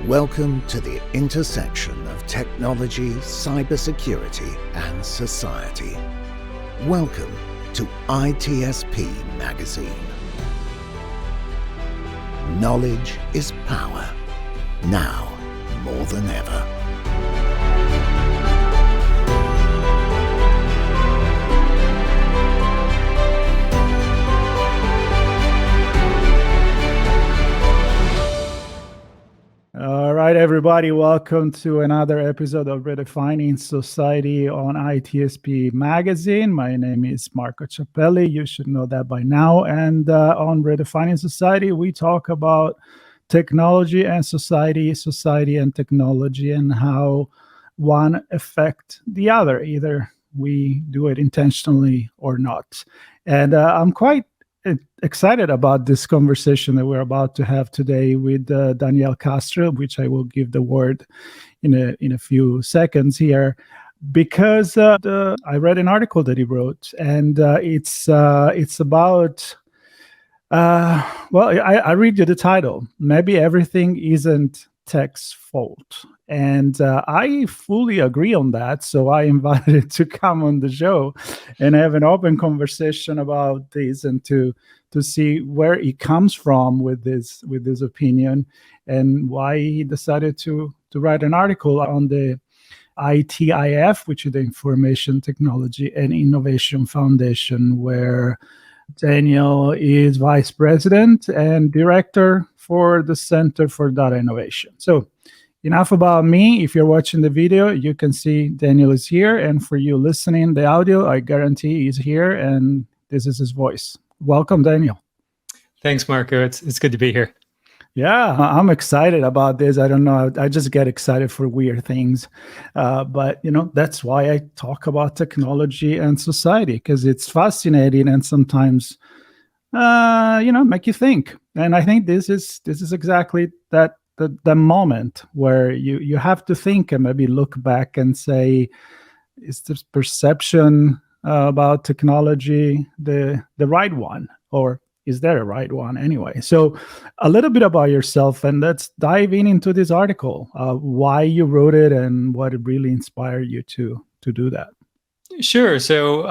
Welcome to the intersection of technology, cybersecurity, and society. Welcome to ITSPmagazine. Knowledge is power, now more than ever. All right, everybody, welcome to another episode of Redefining Society on ITSPmagazine. My name is Marco Ciappelli. You should know that by now. And on Redefining Society, we talk about technology and society, society and technology, and how one affect the other. Either we do it intentionally or not. And I'm quite excited about this conversation that we're about to have today with Daniel Castro, which I will give the word in a few seconds here, because I read an article that he wrote, and it's about I read you the title. Maybe everything isn't tech's fault. And I fully agree on that. So I invited him to come on the show and have an open conversation about this and to see where he comes from with this opinion and why he decided to write an article on the ITIF, which is the Information Technology and Innovation Foundation, where Daniel is vice president and director for the Center for Data Innovation. So enough about me. If you're watching the video, you can see Daniel is here. And for you listening, the audio, I guarantee he's here and this is his voice. Welcome, Daniel. Thanks, Marco. It's good to be here. Yeah, I'm excited about this. I don't know. I just get excited for weird things. But, that's why I talk about technology and society, because it's fascinating and sometimes, make you think. And I think this is exactly that the moment where you have to think and maybe look back and say, is this perception about technology the right one? Or is there a right one anyway? So a little bit about yourself, and let's dive into this article, why you wrote it and what really inspired you to do that. Sure. So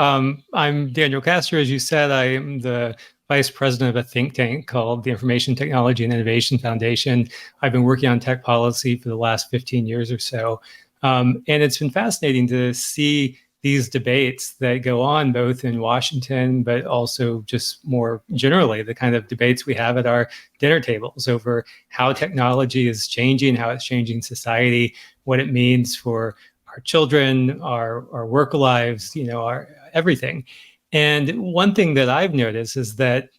I'm Daniel Castro. As you said, I am the vice president of a think tank called the Information Technology and Innovation Foundation. I've been working on tech policy for the last 15 years or so. And it's been fascinating to see these debates that go on both in Washington, but also just more generally, the kind of debates we have at our dinner tables over how technology is changing, how it's changing society, what it means for our children, our work lives, our everything. And one thing that I've noticed is that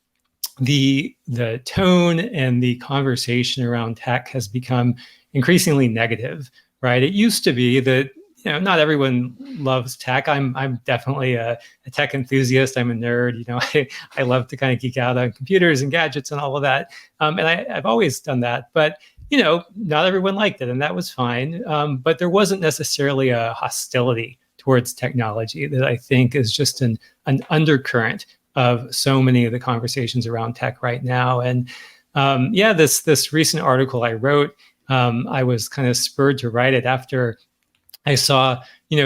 the tone and the conversation around tech has become increasingly negative, right? It used to be that not everyone loves tech. I'm definitely a tech enthusiast. I'm a nerd. I love to kind of geek out on computers and gadgets and all of that. And I've always done that. But not everyone liked it, and that was fine. But there wasn't necessarily a hostility towards technology that I think is just an undercurrent of so many of the conversations around tech right now. And this recent article I wrote, I was kind of spurred to write it after I saw,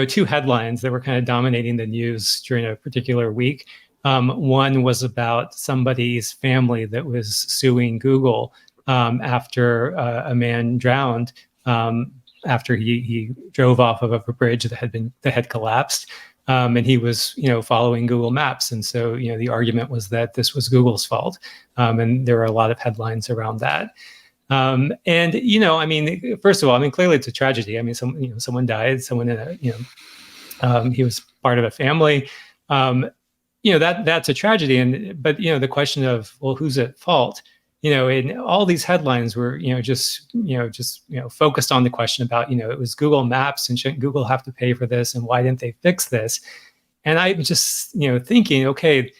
two headlines that were kind of dominating the news during a particular week. One was about somebody's family that was suing Google after a man drowned after he drove off of a bridge that had collapsed, and he was following Google Maps, and so the argument was that this was Google's fault, and there were a lot of headlines around that. First of all, clearly it's a tragedy. Someone died, someone he was part of a family. That's a tragedy. But the question of, well, who's at fault? And all these headlines were, just focused on the question about, it was Google Maps and shouldn't Google have to pay for this? And why didn't they fix this? And I'm just, thinking, okay,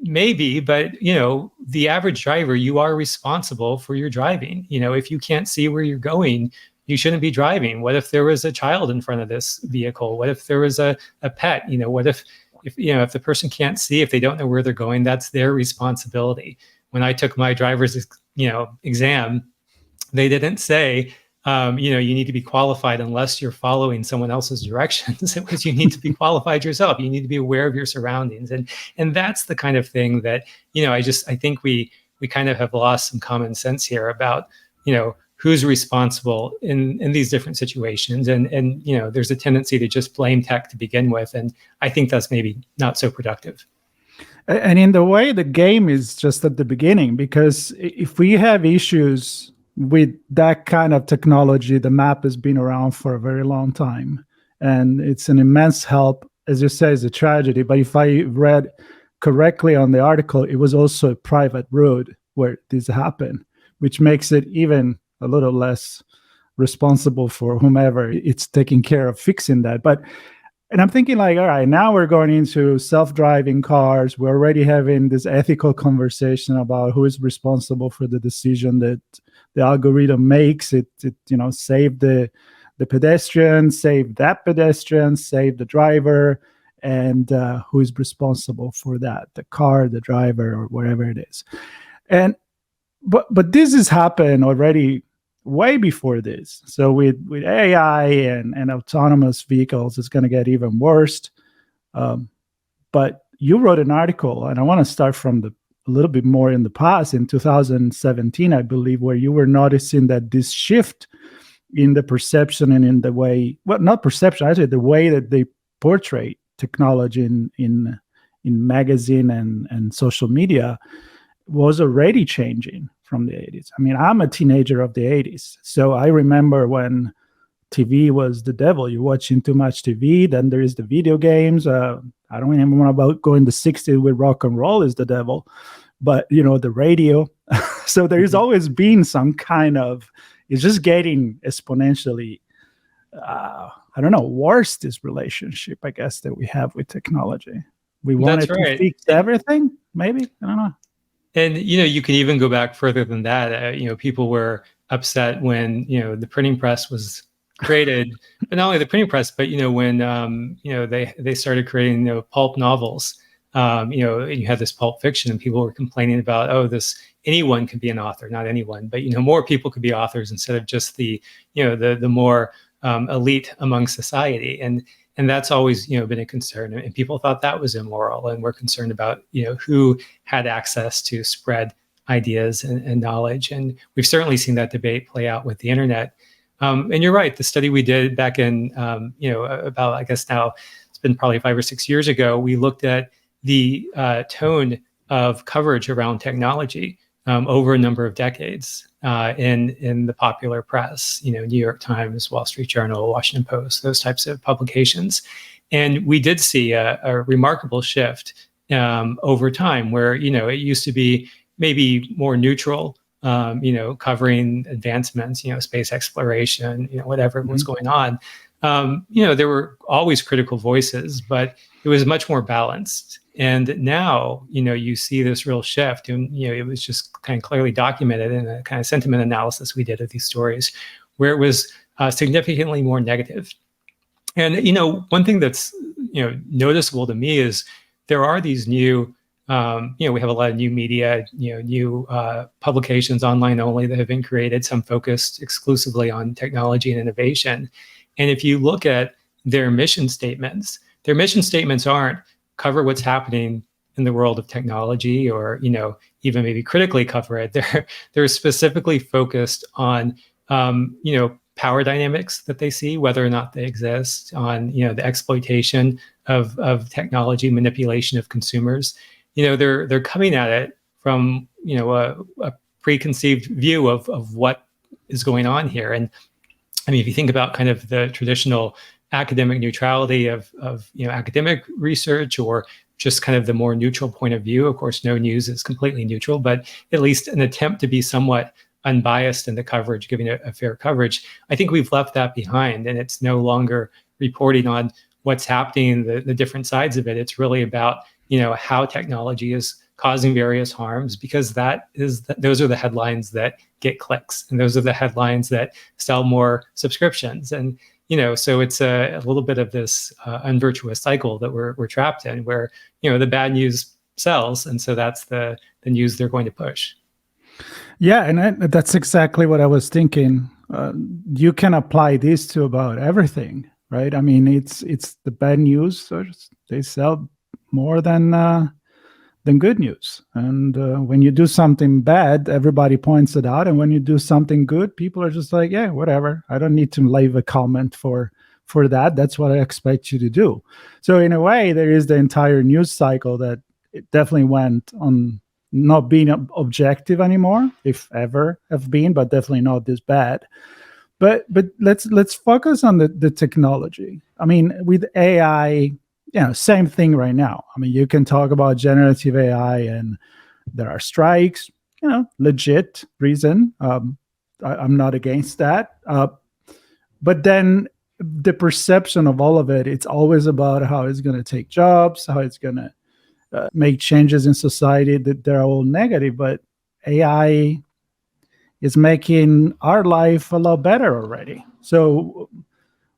maybe, but the average driver, you are responsible for your driving. If you can't see where you're going, you shouldn't be driving. What if there was a child in front of this vehicle? What if there was a pet? What if the person can't see, if they don't know where they're going, that's their responsibility. When I took my driver's exam, they didn't say, you need to be qualified unless you're following someone else's directions. It was, you need to be qualified yourself. You need to be aware of your surroundings. And that's the kind of thing that, I think we kind of have lost some common sense here about, who's responsible in these different situations. And there's a tendency to just blame tech to begin with. And I think that's maybe not so productive. And in the way, the game is just at the beginning, because if we have issues with that kind of technology, the map has been around for a very long time, and it's an immense help. As you say, it's a tragedy, but if I read correctly on the article, it was also a private road where this happened, which makes it even a little less responsible for whomever it's taking care of fixing that. And I'm thinking, like, all right, now we're going into self-driving cars. We're already having this ethical conversation about who is responsible for the decision that the algorithm makes. It save the pedestrian, save that pedestrian, save the driver, and who is responsible for that? The car, the driver, or whatever it is. But this has happened already way before this. So with AI and autonomous vehicles, it's going to get even worse. But you wrote an article, and I want to start from a little bit more in the past, in 2017, I believe, where you were noticing that this shift in the perception and in the way, well, not perception, actually the way that they portray technology in magazine and social media was already changing from the 80s. I mean, I'm a teenager of the 80s. So I remember when TV was the devil. You're watching too much TV. Then there is the video games. I don't even want about going the 60s with rock and roll is the devil. But, the radio. So there's always been some kind of, it's just getting exponentially, worse, this relationship, I guess, that we have with technology. We wanted to fix everything, maybe? I don't know. And, you can even go back further than that. People were upset when, the printing press was created, but not only the printing press, but, when, they started creating, pulp novels, and you had this pulp fiction, and people were complaining about, anyone could be an author, not anyone, but, more people could be authors instead of just the more elite among society. And that's always, been a concern. And people thought that was immoral, and were concerned about, who had access to spread ideas and knowledge. And we've certainly seen that debate play out with the internet. And you're right. The study we did back in, about, I guess now it's been probably 5 or 6 years ago, we looked at the tone of coverage around technology over a number of decades in the popular press, New York Times, Wall Street Journal, Washington Post, those types of publications. And we did see a remarkable shift over time where, it used to be maybe more neutral, covering advancements, space exploration, whatever was going on. There were always critical voices, but it was much more balanced. And now, you see this real shift, and, it was just kind of clearly documented in a kind of sentiment analysis we did of these stories, where it was significantly more negative. And, one thing that's, noticeable to me is there are these new, we have a lot of new media, new publications online only that have been created, some focused exclusively on technology and innovation. And if you look at their mission statements aren't cover what's happening in the world of technology, or, even maybe critically cover it. They're specifically focused on, power dynamics that they see, whether or not they exist, on, the exploitation of technology, manipulation of consumers. They're coming at it from, a preconceived view of what is going on here. And I mean, if you think about kind of the traditional academic neutrality of academic research, or just kind of the more neutral point of view, of course, no news is completely neutral, but at least an attempt to be somewhat unbiased in the coverage, giving a fair coverage. I think we've left that behind, and it's no longer reporting on what's happening, the different sides of it. It's really about, how technology is causing various harms, because those are the headlines that get clicks, and those are the headlines that sell more subscriptions. And so it's a little bit of this unvirtuous cycle that we're trapped in, where the bad news sells, and so that's the news they're going to push. Yeah, and that's exactly what I was thinking you can apply this to about everything, right? I mean, it's the bad news. So they sell more than good news. And when you do something bad, everybody points it out. And when you do something good, people are just like, yeah, whatever. I don't need to leave a comment for that. That's what I expect you to do. So in a way, there is the entire news cycle that it definitely went on not being objective anymore, if ever have been, but definitely not this bad. But let's focus on the technology. I mean, with AI, same thing right now. I mean, you can talk about generative AI, and there are strikes. Legit reason. I'm not against that. But then the perception of all of it, it's always about how it's going to take jobs, how it's going to make changes in society, that they're all negative. But AI is making our life a lot better already. So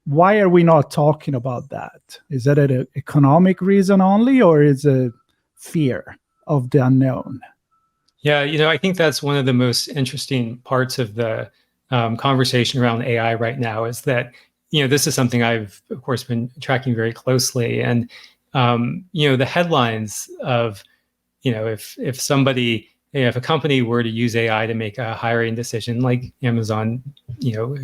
why are we not talking about that? Is that an economic reason only, or is it fear of the unknown? Yeah, I think that's one of the most interesting parts of the conversation around AI right now, is that this is something I've, of course, been tracking very closely. And, the headlines of, if somebody, if a company were to use AI to make a hiring decision, like Amazon,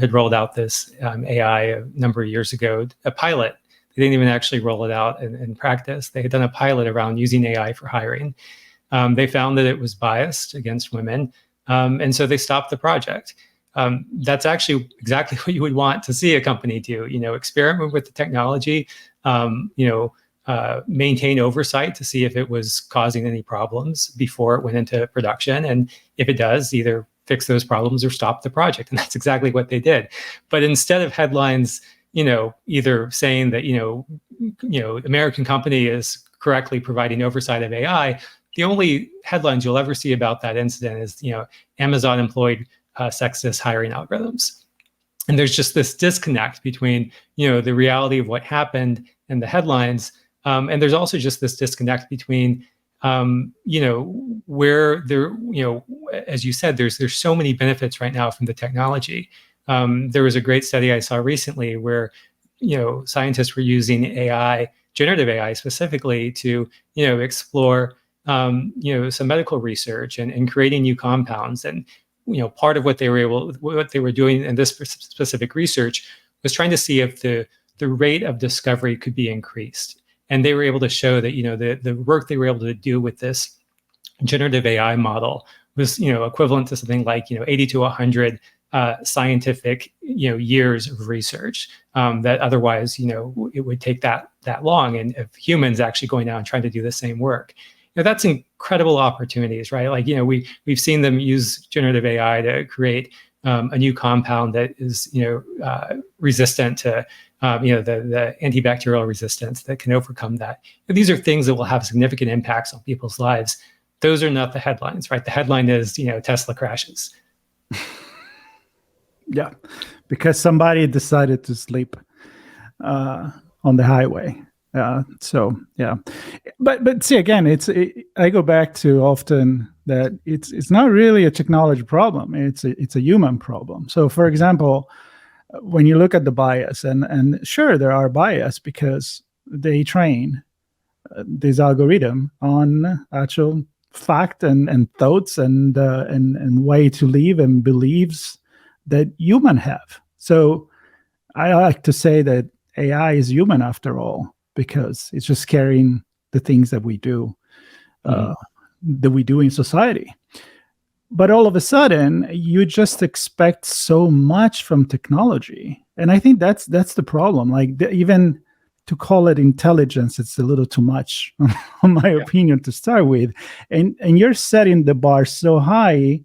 had rolled out this AI a number of years ago, a pilot. They didn't even actually roll it out in practice. They had done a pilot around using AI for hiring. They found that it was biased against women. And so they stopped the project. That's actually exactly what you would want to see a company do. Experiment with the technology, maintain oversight to see if it was causing any problems before it went into production. And if it does, either fix those problems or stop the project. And that's exactly what they did. But instead of headlines, either saying that, American company is correctly providing oversight of AI, the only headlines you'll ever see about that incident is, Amazon employed sexist hiring algorithms. And there's just this disconnect between, the reality of what happened and the headlines. And there's also just this disconnect between, where there, as you said, there's so many benefits right now from the technology. There was a great study I saw recently where, scientists were using AI, generative AI specifically, to, explore, some medical research and creating new compounds. And, part of what they were doing in this specific research was trying to see if the rate of discovery could be increased. And they were able to show that, the work they were able to do with this generative AI model was, equivalent to something like, 80 to 100 scientific, years of research that otherwise, it would take that long. And if humans actually going out and trying to do the same work, that's incredible opportunities, right? Like, we've seen them use generative AI to create a new compound that is, resistant to, the antibacterial resistance that can overcome that. And these are things that will have significant impacts on people's lives. Those are not the headlines, right? The headline is, Tesla crashes. Yeah, because somebody decided to sleep on the highway. So yeah, but see, again, I go back to often that it's not really a technology problem. It's a human problem. So for example, when you look at the bias, and sure, there are bias because they train this algorithm on actual fact and thoughts and way to live and beliefs that human have. So I like to say that AI is human after all, because it's just carrying the things that we do, in society. But all of a sudden, you just expect so much from technology, and I think that's the problem. Like even to call it intelligence, it's a little too much, in my opinion, to start with. And you're setting the bar so high,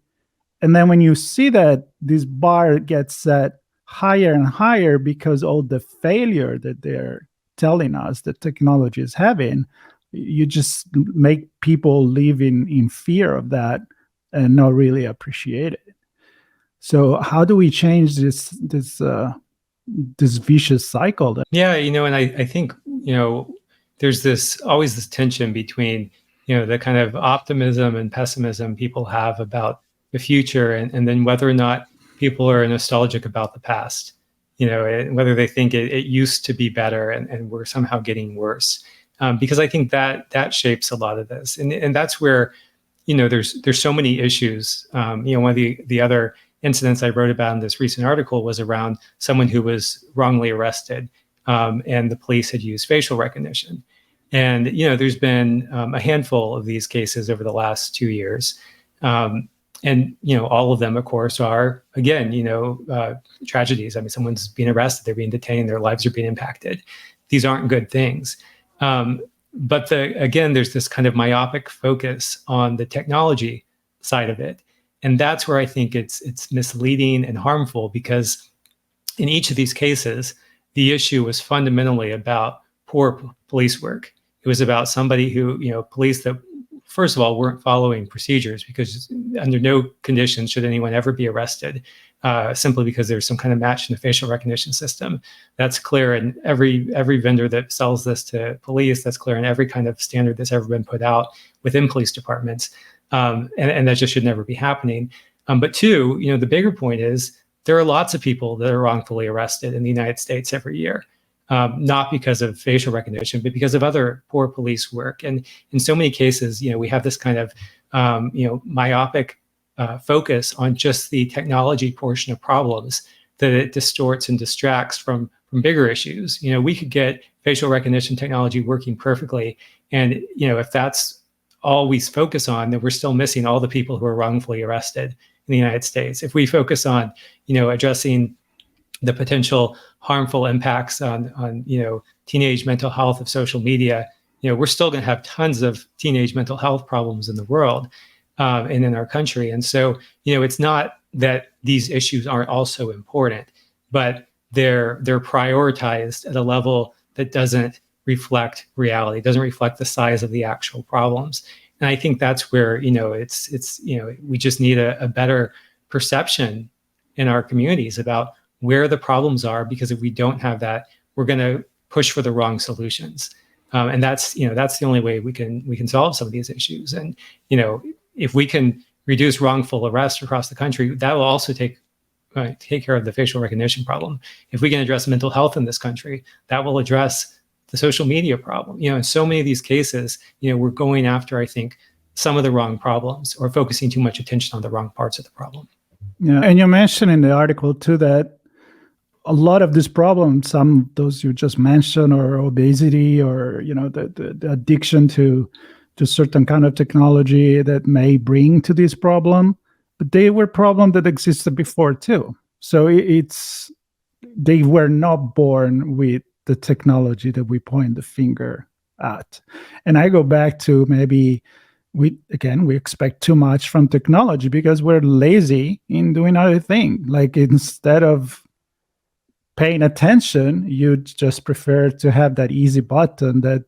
and then when you see that this bar gets set higher and higher because all the failure that they're telling us that technology is having, you just make people live in fear of that and not really appreciate it. So how do we change this vicious cycle? And I think, there's always this tension between, the kind of optimism and pessimism people have about the future, and then whether or not, people are nostalgic about the past, whether they think it used to be better and we're somehow getting worse. Because I think that shapes a lot of this. And that's where, there's so many issues. One of the other incidents I wrote about in this recent article was around someone who was wrongly arrested, and the police had used facial recognition. And, there's been a handful of these cases over the last 2 years. And, all of them, of course, are, again, tragedies. I mean, someone's being arrested, they're being detained, their lives are being impacted. These aren't good things. But again, there's this kind of myopic focus on the technology side of it. And that's where I think it's misleading and harmful, because in each of these cases, the issue was fundamentally about poor police work. It was about somebody who, police that, first of all, weren't following procedures, because under no conditions should anyone ever be arrested simply because there's some kind of match in the facial recognition system. That's clear in every vendor that sells this to police. That's clear in every kind of standard that's ever been put out within police departments. And that just should never be happening. But two, the bigger point is there are lots of people that are wrongfully arrested in the United States every year. Not because of facial recognition, but because of other poor police work. And in so many cases, we have this kind of, myopic focus on just the technology portion of problems, that it distorts and distracts from bigger issues. We could get facial recognition technology working perfectly. And, if that's all we focus on, then we're still missing all the people who are wrongfully arrested in the United States. If we focus on, addressing the potential harmful impacts on teenage mental health of social media, we're still going to have tons of teenage mental health problems in the world and in our country. And so, it's not that these issues aren't also important, but they're prioritized at a level that doesn't reflect reality, doesn't reflect the size of the actual problems. And I think that's where, it's we just need a better perception in our communities about where the problems are, because if we don't have that, we're going to push for the wrong solutions. And that's the only way we can solve some of these issues. And, if we can reduce wrongful arrests across the country, that will also take care of the facial recognition problem. If we can address mental health in this country, that will address the social media problem. In so many of these cases, we're going after, I think, some of the wrong problems, or focusing too much attention on the wrong parts of the problem. Yeah, and you mentioned in the article too that a lot of these problems, some of those you just mentioned, or obesity, or the addiction to certain kind of technology that may bring to this problem, but they were problems that existed before too. So they were not born with the technology that we point the finger at. And I go back to maybe we expect too much from technology because we're lazy in doing other things. Like, instead of paying attention, you just prefer to have that easy button that,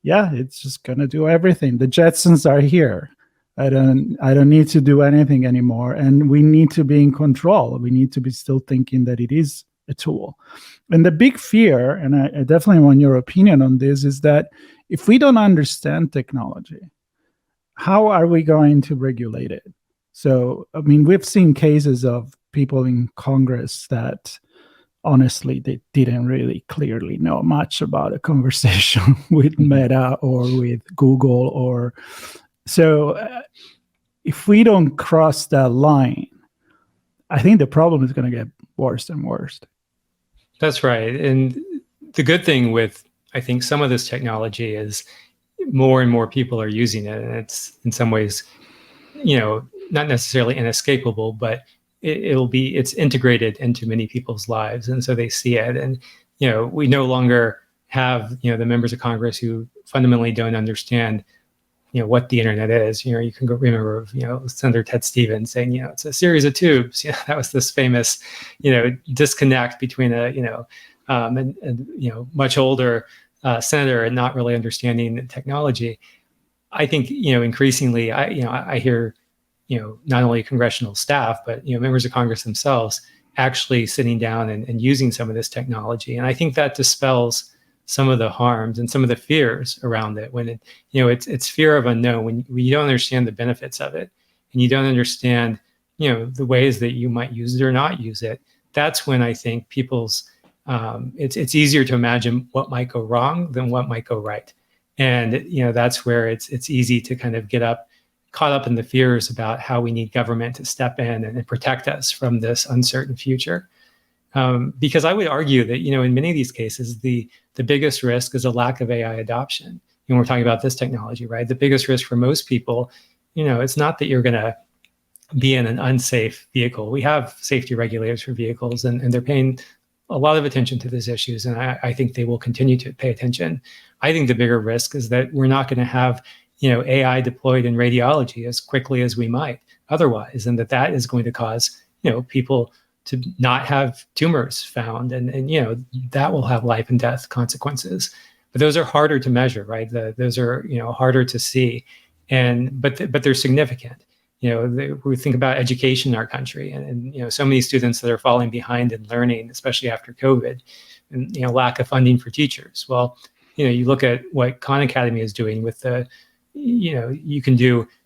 it's just gonna do everything. The Jetsons are here. I don't need to do anything anymore. And we need to be in control. We need to be still thinking that it is a tool. And the big fear, and I definitely want your opinion on this, is that if we don't understand technology, how are we going to regulate it? So, I mean, we've seen cases of people in Congress that honestly, they didn't really clearly know much about a conversation with Meta or with Google. Or so if we don't cross that line, I think the problem is going to get worse and worse. That's right. And the good thing with, I think, some of this technology is more and more people are using it. And it's in some ways, not necessarily inescapable, but it's integrated into many people's lives. And so they see it. And, we no longer have, the members of Congress who fundamentally don't understand, what the internet is. You can go remember, Senator Ted Stevens saying, it's a series of tubes. That was this famous, disconnect between much older senator and not really understanding the technology. I think, increasingly, I hear, not only congressional staff, but, members of Congress themselves actually sitting down and using some of this technology. And I think that dispels some of the harms and some of the fears around it. When it's fear of unknown, when you don't understand the benefits of it, and you don't understand, the ways that you might use it or not use it, that's when I think it's easier to imagine what might go wrong than what might go right. And, that's where it's easy to kind of caught up in the fears about how we need government to step in and protect us from this uncertain future. Because I would argue that, in many of these cases, the biggest risk is a lack of AI adoption. We're talking about this technology, right? The biggest risk for most people, it's not that you're going to be in an unsafe vehicle. We have safety regulators for vehicles, and they're paying a lot of attention to these issues. And I think they will continue to pay attention. I think the bigger risk is that we're not going to have, AI deployed in radiology as quickly as we might otherwise. And that is going to cause, people to not have tumors found. And that will have life and death consequences. But those are harder to measure, right? Those are, harder to see. But they're significant. We think about education in our country, and so many students that are falling behind in learning, especially after COVID, and lack of funding for teachers. Well, you look at what Khan Academy is doing with you can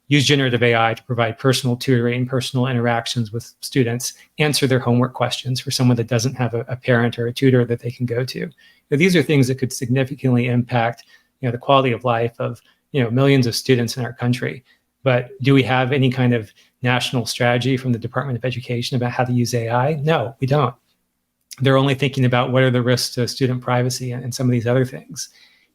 use generative AI to provide personal tutoring, personal interactions with students, answer their homework questions for someone that doesn't have a parent or a tutor that they can go to. These are things that could significantly impact the quality of life of millions of students in our country. But do we have any kind of national strategy from the Department of Education about how to use AI? No, we don't. They're only thinking about what are the risks to student privacy and some of these other things.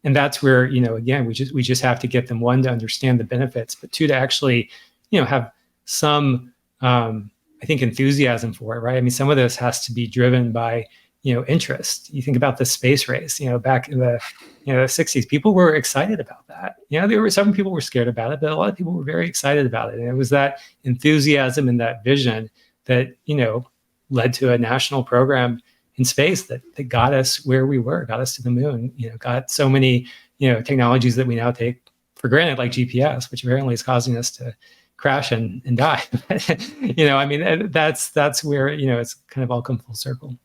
And that's where, again, we just have to get them, one, to understand the benefits, but two, to actually, have some, I think, enthusiasm for it, right? I mean, some of this has to be driven by, interest. You think about the space race, back in the, the 60s, people were excited about that. There were some people were scared about it, but a lot of people were very excited about it. And it was that enthusiasm and that vision that, led to a national program in space that got us where we were, got us to the moon, got so many, technologies that we now take for granted, like GPS, which apparently is causing us to crash and die. I mean, that's where, it's kind of all come full circle.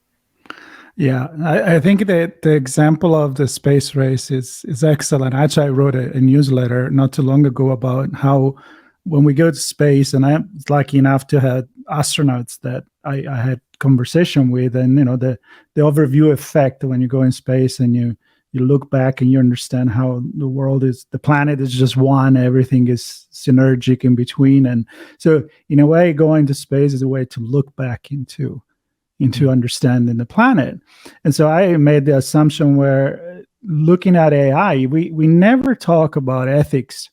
Yeah, I think that the example of the space race is excellent. Actually, I wrote a newsletter not too long ago about how when we go to space, and I'm lucky enough to have astronauts that I had conversation with, and the overview effect when you go in space and you look back and you understand how the planet is just one, everything is synergic in between. And so in a way, going to space is a way to look back into understanding the planet. And so I made the assumption where looking at AI, we never talk about ethics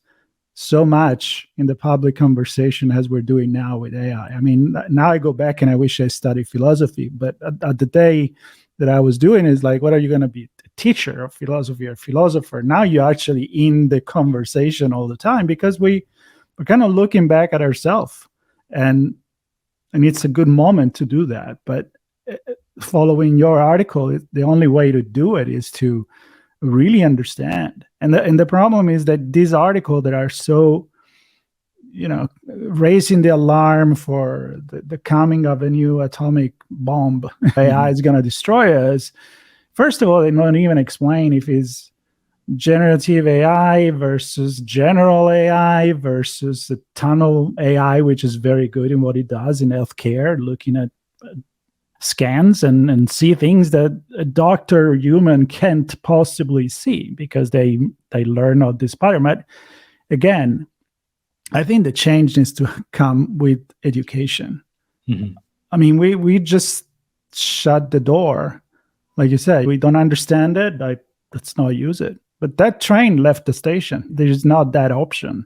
so much in the public conversation as we're doing now with AI. I mean, now I go back and I wish I studied philosophy, but at the day that I was doing is like, what are you going to be, a teacher of philosophy or philosopher? Now you're actually in the conversation all the time because we're kind of looking back at ourselves, and it's a good moment to do that. But following your article, the only way to do it is to really understand. And the problem is that these articles that are so, raising the alarm for the coming of a new atomic bomb, AI is going to destroy us. First of all, they don't even explain if it's generative AI versus general AI versus the tunnel AI, which is very good in what it does in healthcare, looking at scans and see things that a doctor or human can't possibly see because they learn all this pattern. But again, I think the change needs to come with education. Mm-hmm. I mean, we just shut the door. Like you said, we don't understand it, let's not use it. But that train left the station. There's not that option,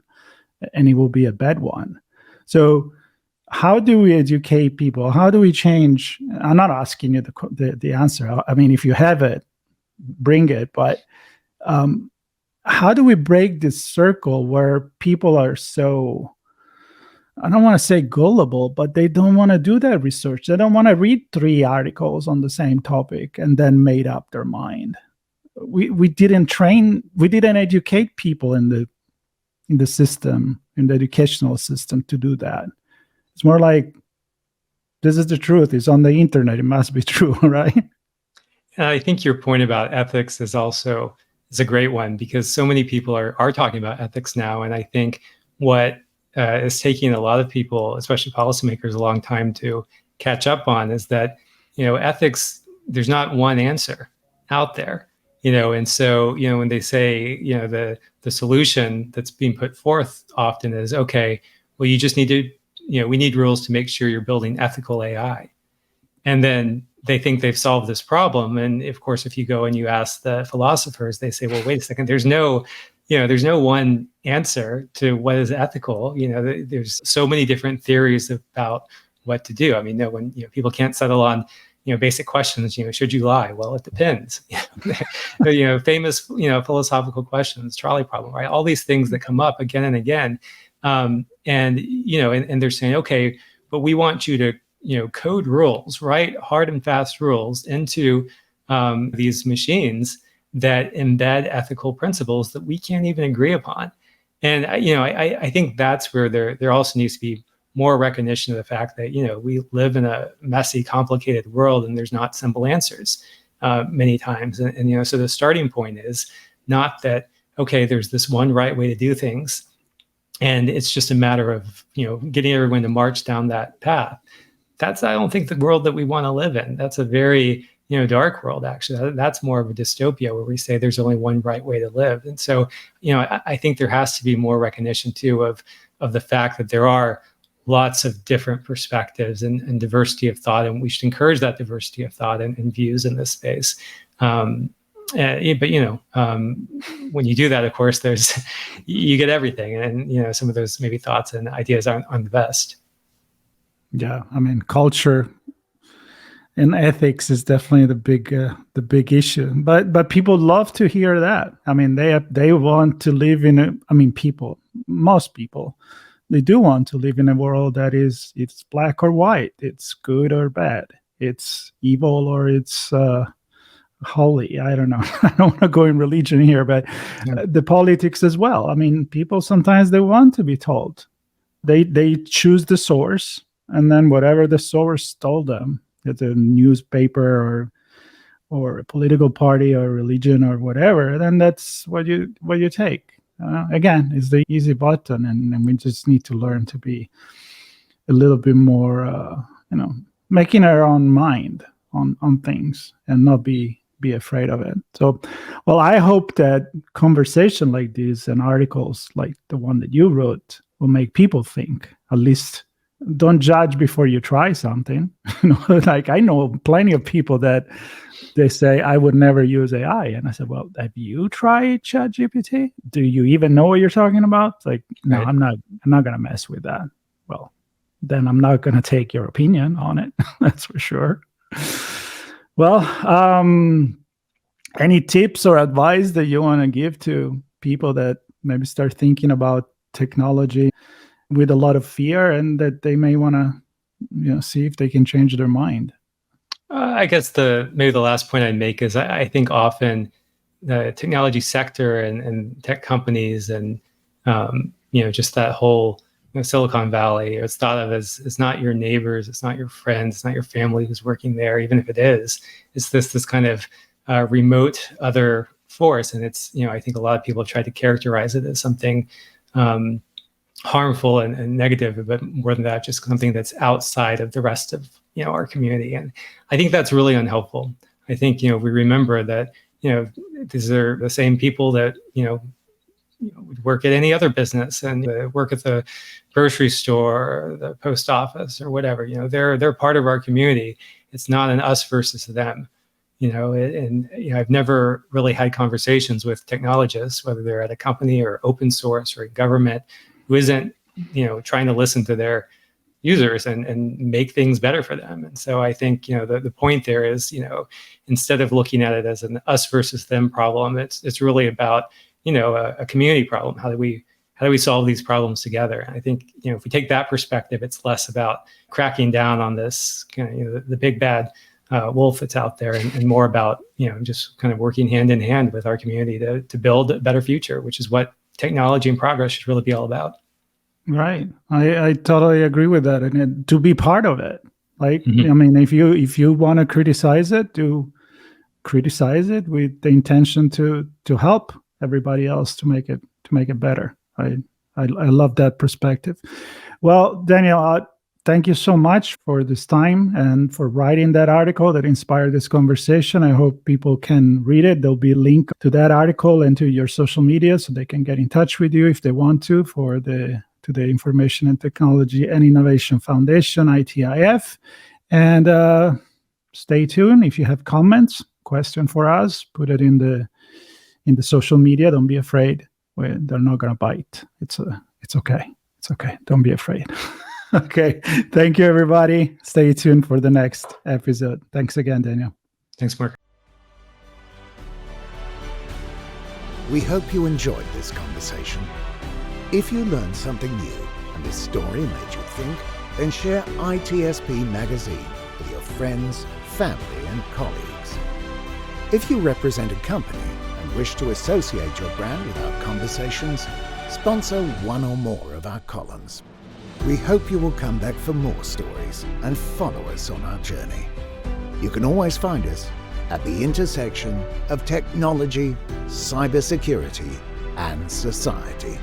and it will be a bad one. So how do we educate people? How do we change? I'm not asking you the answer. I mean, if you have it, bring it. But how do we break this circle where people are so, I don't want to say gullible, but they don't want to do that research. They don't want to read 3 articles on the same topic and then made up their mind. We didn't educate people in the system, in the educational system, to do that. It's more like, this is the truth. It's on the internet. It must be true, right? And I think your point about ethics is a great one, because so many people are talking about ethics now. And I think what is taking a lot of people, especially policymakers, a long time to catch up on is that, ethics, there's not one answer out there, and so, when they say, the solution that's being put forth often is, okay, well, you just need to, we need rules to make sure you're building ethical AI. And then they think they've solved this problem. And of course, if you go and you ask the philosophers, they say, well, wait a second, there's no one answer to what is ethical. There's so many different theories about what to do. I mean, when people can't settle on basic questions, should you lie? Well, it depends. Famous philosophical questions, trolley problem, right? All these things that come up again and again, and they're saying, okay, but we want you to code rules, right? Hard and fast rules into these machines that embed ethical principles that we can't even agree upon. And I think that's where there also needs to be more recognition of the fact that we live in a messy, complicated world, and there's not simple answers many times. And so the starting point is not that, okay, there's this one right way to do things, and it's just a matter of getting everyone to march down that path. That's, I don't think, the world that we want to live in. That's a very dark world, actually. That's more of a dystopia where we say there's only one right way to live. And so, I think there has to be more recognition too of the fact that there are lots of different perspectives and diversity of thought, and we should encourage that diversity of thought and views in this space. But when you do that, of course, you get everything, and some of those maybe thoughts and ideas aren't the best. Yeah, I mean, culture and ethics is definitely the big issue. But people love to hear that. I mean, they want to live in most people, they do want to live in a world that it's black or white, it's good or bad, it's evil or it's holy. I don't know. I don't want to go in religion here, but the politics as well. I mean, people sometimes they want to be told. They choose the source. And then whatever the source told them, it's a newspaper or a political party or religion or whatever, then that's what you take. Again, it's the easy button, and we just need to learn to be a little bit more, making our own mind on things and not be afraid of it. So, well, I hope that conversation like this and articles like the one that you wrote will make people think. At least don't judge before you try something. Like I know plenty of people that they say, I would never use AI. And I said, well, have you tried ChatGPT? Do you even know what you're talking about? It's like, no, right. I'm not going to mess with that. Well, then I'm not going to take your opinion on it. That's for sure. Well, any tips or advice that you want to give to people that maybe start thinking about technology with a lot of fear, and that they may want to, see if they can change their mind? I guess maybe the last point I'd make is I think often the technology sector and tech companies and just that whole Silicon Valley, it's thought of as it's not your neighbors, it's not your friends, it's not your family who's working there, even if it is. It's this kind of remote other force, and it's I think a lot of people have tried to characterize it as something harmful and negative, but more than that, just something that's outside of the rest of our community. And I think that's really unhelpful. I think we remember that these are the same people that would work at any other business and work at the grocery store or the post office or whatever. They're part of our community. It's not an us versus them. I've never really had conversations with technologists, whether they're at a company or open source or a government, who isn't, trying to listen to their users and make things better for them. And so I think, the point there is, instead of looking at it as an us versus them problem, it's really about, a community problem. How do we solve these problems together? And I think, if we take that perspective, it's less about cracking down on this kind of, the big bad wolf that's out there, and more about, just kind of working hand in hand with our community to build a better future, which is what technology and progress should really be all about. Right. I totally agree with that. And to be part of it, right? Mm-hmm. I mean, if you want to criticize it, do criticize it with the intention to help everybody else to make it better. I I love that perspective. Well, Daniel, thank you so much for this time and for writing that article that inspired this conversation. I hope people can read it. There'll be a link to that article and to your social media so they can get in touch with you if they want to the Information and Technology and Innovation Foundation, ITIF. And stay tuned. If you have comments, question for us, put it in the social media. Don't be afraid. They're not going to bite. It's okay. It's okay. Don't be afraid. Okay. Thank you, everybody. Stay tuned for the next episode. Thanks again, Daniel. Thanks, Mark. We hope you enjoyed this conversation. If you learned something new and this story made you think, then share ITSPmagazine with your friends, family, and colleagues. If you represent a company and wish to associate your brand with our conversations, sponsor one or more of our columns. We hope you will come back for more stories and follow us on our journey. You can always find us at the intersection of technology, cybersecurity, and society.